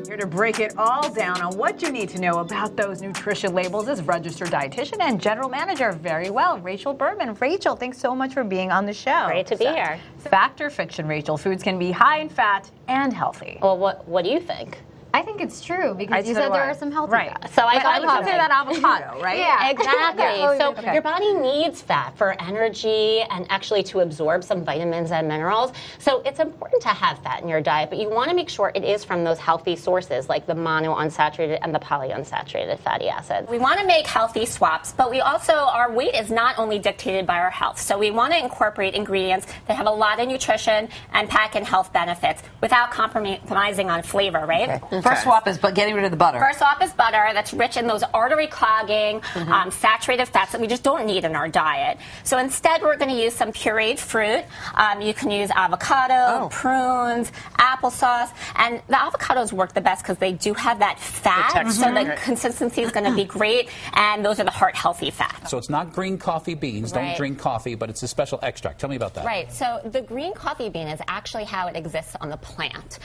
Here to break it all down on what you need to know about those nutrition labels is registered dietitian and general manager, very well, Rachel Berman. Rachel, thanks so much for being on the show. Great to be here. Fact or fiction, Rachel? Foods can be high in fat and healthy. Well, what do you think? I think it's true because you said there are some healthy fats. So I would consider that avocado, right? Yeah, exactly. So your body needs fat for energy and actually to absorb some vitamins and minerals. So it's important to have fat in your diet, but you want to make sure it is from those healthy sources like the monounsaturated and the polyunsaturated fatty acids. We want to make healthy swaps, but we also, our weight is not only dictated by our health. So we want to incorporate ingredients that have a lot of nutrition and pack in health benefits without compromising on flavor, right? Okay. First swap is getting rid of the butter. First swap is butter that's rich in those artery clogging, saturated fats that we just don't need in our diet. So instead, we're going to use some pureed fruit. You can use avocado, prunes, applesauce, and the avocados work the best because they do have that fat, so the consistency is going to be great, and those are the heart-healthy fats. So it's not green coffee beans. Don't drink coffee, but it's a special extract. Tell me about that. Right. So the green coffee bean is actually how it exists on the plant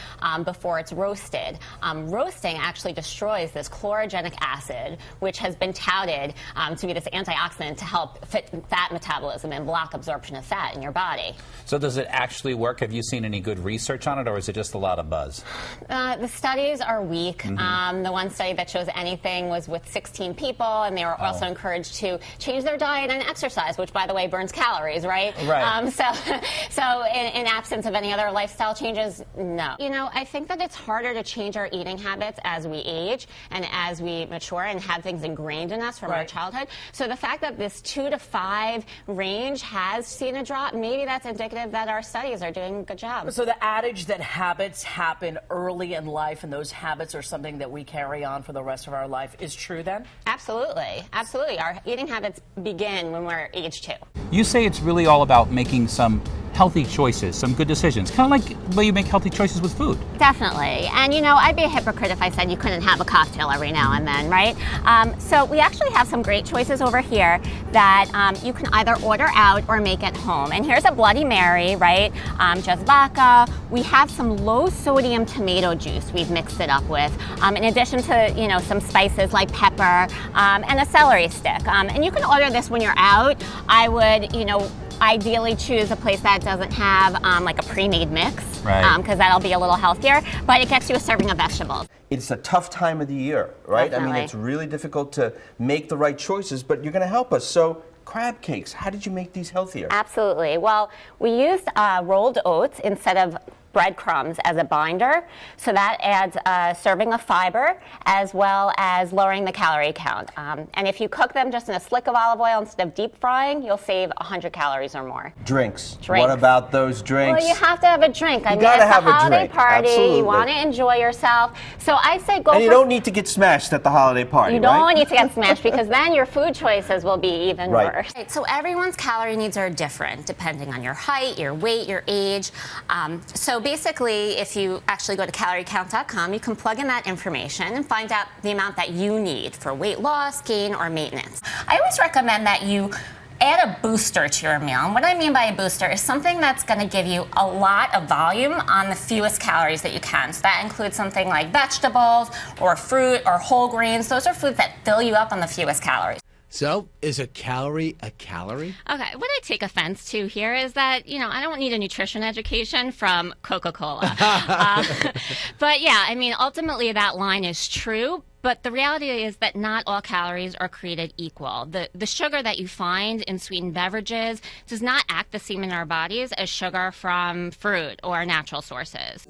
before it's roasted. Roasting actually destroys this chlorogenic acid, which has been touted to be this antioxidant to help fat metabolism and block absorption of fat in your body. So does it actually work? Have you seen any good research on it, or is it just a lot of buzz? The studies are weak. The one study that shows anything was with 16 people, and they were also encouraged to change their diet and exercise, which, by the way, burns calories, right? Right. So in absence of any other lifestyle changes, no. You know, I think that it's harder to change our eating habits as we age and as we mature and have things ingrained in us from our childhood. So the fact that this 2 to 5 range has seen a drop, maybe that's indicative that our studies are doing a good job. So the adage that habits happen early in life and those habits are something that we carry on for the rest of our life is true then? Absolutely. Absolutely. Our eating habits begin when we're age 2. You say it's really all about making some healthy choices, some good decisions, kind of like the way you make healthy choices with food. Definitely. And, you know, I'd be a hypocrite if I said you couldn't have a cocktail every now and then, right? So we actually have some great choices over here that you can either order out or make at home. And here's a Bloody Mary, right? Just vodka. We have some low-sodium tomato juice we've mixed it up with, in addition to, you know, some spices like pepper and a celery stick. And you can order this when you're out. I would, you know, ideally choose a place that doesn't have like a pre-made mix, because that'll be a little healthier, but it gets you a serving of vegetables. It's a tough time of the year, right? Definitely. I mean, it's really difficult to make the right choices, but you're going to help us. So crab cakes, how did you make these healthier? Absolutely. Well, we used rolled oats instead of breadcrumbs as a binder, so that adds a serving of fiber as well as lowering the calorie count. And if you cook them just in a slick of olive oil instead of deep frying, you'll save 100 calories or more. Drinks. What about those drinks? Well, you have to have a drink. I mean, gotta it's have a a holiday drink. party. Absolutely. You want to enjoy yourself. So I say go And you for... don't need to get smashed at the holiday party, You don't need to get smashed because then your food choices will be even worse. Right, so everyone's calorie needs are different depending on your height, your weight, your age. So basically, if you actually go to caloriecount.com, you can plug in that information and find out the amount that you need for weight loss, gain, or maintenance. I always recommend that you add a booster to your meal. And what I mean by a booster is something that's going to give you a lot of volume on the fewest calories that you can. So that includes something like vegetables or fruit or whole grains. Those are foods that fill you up on the fewest calories. So, is a calorie a calorie? Okay, what I take offense to here is that, you know, I don't need a nutrition education from Coca-Cola. But yeah, I mean, ultimately that line is true, but the reality is that not all calories are created equal. The sugar that you find in sweetened beverages does not act the same in our bodies as sugar from fruit or natural sources.